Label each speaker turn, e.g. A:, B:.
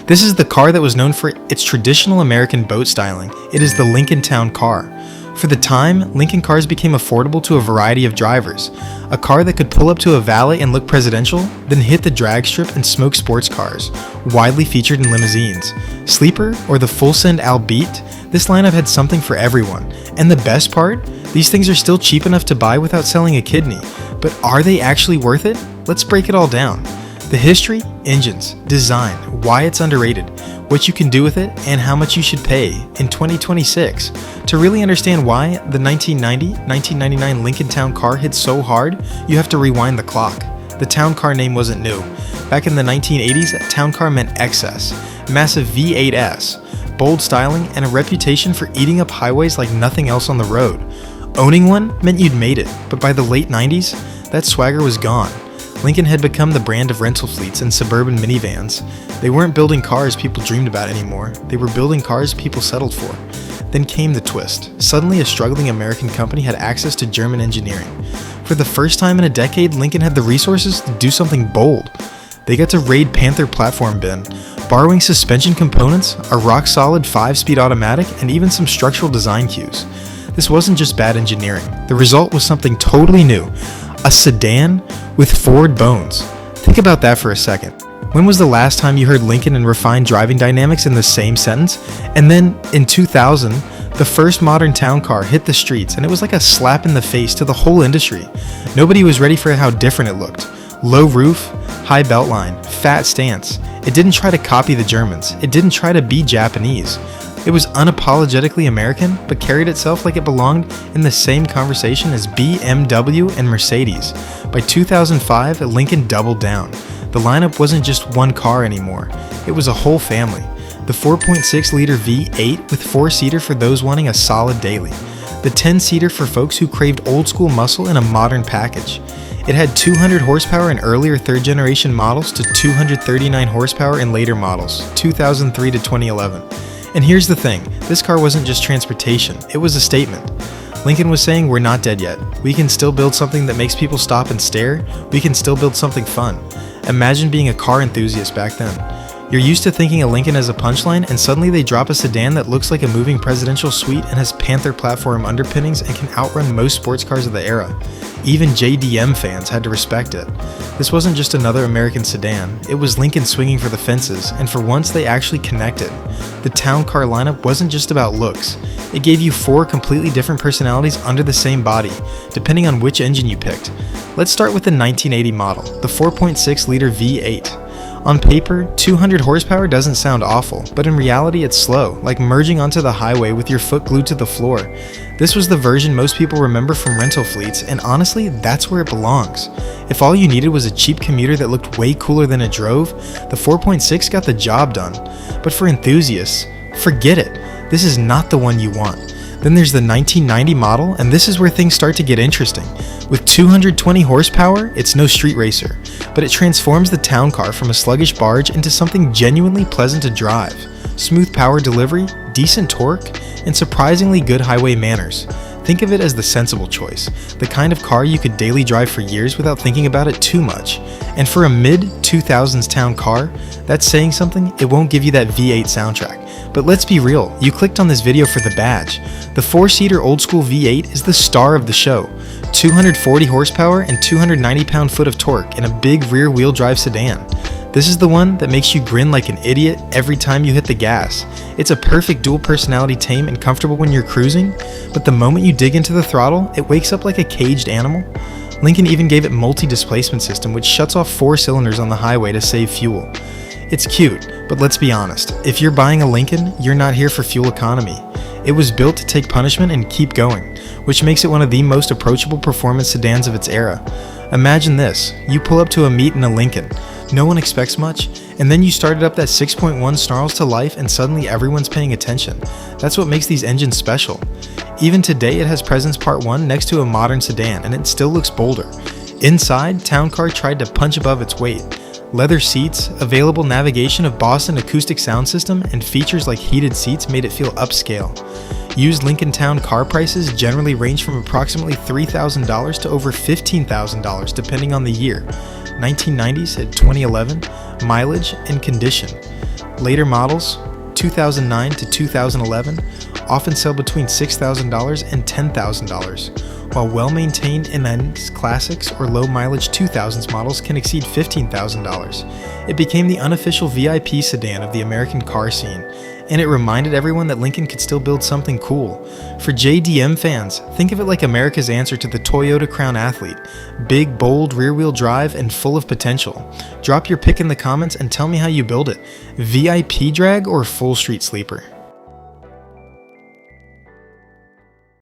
A: This is the car that was known for its traditional American boat styling. It is the Lincoln Town Car. For the time, Lincoln cars became affordable to a variety of drivers. A car that could pull up to a valet and look presidential, then hit the drag strip and smoke sports cars, widely featured in limousines. Sleeper, or the full-send Albeat, this lineup had something for everyone. And the best part? These things are still cheap enough to buy without selling a kidney. But are they actually worth it? Let's break it all down. The history, engines, design, why it's underrated, what you can do with it, and how much you should pay in 2026. To really understand why the 1990-1999 Lincoln Town Car hit so hard, you have to rewind the clock. The Town Car name wasn't new. Back in the 1980s, Town Car meant excess, massive V8S, bold styling, and a reputation for eating up highways like nothing else on the road. Owning one meant you'd made it, but by the late 90s, that swagger was gone. Lincoln had become the brand of rental fleets and suburban minivans. They weren't building cars people dreamed about anymore. They were building cars people settled for. Then came the twist. Suddenly, a struggling American company had access to German engineering. For the first time in a decade, Lincoln had the resources to do something bold. They got to raid Panther platform bin, borrowing suspension components, a rock-solid 5-speed automatic, and even some structural design cues. This wasn't just bad engineering. The result was something totally new. A sedan with Ford bones. Think about that for a second. When was the last time you heard Lincoln and refined driving dynamics in the same sentence? And then, in 2000, the first modern town car hit the streets, and it was like a slap in the face to the whole industry. Nobody was ready for how different it looked. Low roof, high beltline, fat stance. It didn't try to copy the Germans. It didn't try to be Japanese. It was unapologetically American, but carried itself like it belonged in the same conversation as BMW and Mercedes. By 2005, Lincoln doubled down. The lineup wasn't just one car anymore. It was a whole family. The 4.6-liter V8 with 4-seater for those wanting a solid daily. The 10-seater for folks who craved old-school muscle in a modern package. It had 200 horsepower in earlier third-generation models to 239 horsepower in later models, 2003 to 2011. And here's the thing, this car wasn't just transportation, it was a statement. Lincoln was saying, we're not dead yet. We can still build something that makes people stop and stare. We can still build something fun. Imagine being a car enthusiast back then. You're used to thinking of Lincoln as a punchline, and suddenly they drop a sedan that looks like a moving presidential suite and has Panther platform underpinnings and can outrun most sports cars of the era. Even JDM fans had to respect it. This wasn't just another American sedan, it was Lincoln swinging for the fences, and for once they actually connected. The town car lineup wasn't just about looks. It gave you 4 completely different personalities under the same body, depending on which engine you picked. Let's start with the 1980 model, the 4.6-liter V8. On paper, 200 horsepower doesn't sound awful, but in reality it's slow, like merging onto the highway with your foot glued to the floor. This was the version most people remember from rental fleets, and honestly, that's where it belongs. If all you needed was a cheap commuter that looked way cooler than it drove, the 4.6 got the job done. But for enthusiasts, forget it. This is not the one you want. Then there's the 1990 model, and this is where things start to get interesting. With 220 horsepower, it's no street racer, but it transforms the town car from a sluggish barge into something genuinely pleasant to drive. Smooth power delivery, decent torque, and surprisingly good highway manners. Think of it as the sensible choice, the kind of car you could daily drive for years without thinking about it too much. And for a mid-2000s town car, that's saying something. It won't give you that V8 soundtrack. But let's be real, you clicked on this video for the badge. The 4-seater old-school V8 is the star of the show. 240 horsepower and 290 pound-foot of torque in a big rear-wheel drive sedan. This is the one that makes you grin like an idiot every time you hit the gas. It's a perfect dual personality tame and comfortable when you're cruising, but the moment you dig into the throttle, it wakes up like a caged animal. Lincoln even gave it multi-displacement system, which shuts off 4 cylinders on the highway to save fuel. It's cute, but let's be honest, if you're buying a Lincoln, you're not here for fuel economy. It was built to take punishment and keep going, which makes it one of the most approachable performance sedans of its era. Imagine this, you pull up to a meet in a Lincoln. No one expects much, and then you started up that 6.1 snarls to life and suddenly everyone's paying attention. That's what makes these engines special. Even today it has Presence Part 1 next to a modern sedan and it still looks bolder. Inside, Town Car tried to punch above its weight. Leather seats, available navigation of Boston acoustic sound system, and features like heated seats made it feel upscale. Used Lincoln Town car prices generally range from approximately $3,000 to over $15,000 depending on the year. 1990s at 2011, mileage and condition. Later models, 2009 to 2011, often sell between $6,000 and $10,000, while well-maintained MN's classics or low-mileage 2000s models can exceed $15,000. It became the unofficial VIP sedan of the American car scene, and it reminded everyone that Lincoln could still build something cool. For JDM fans, think of it like America's answer to the Toyota Crown Athlete. Big, bold, rear-wheel drive, and full of potential. Drop your pick in the comments and tell me how you build it. VIP drag or full street sleeper?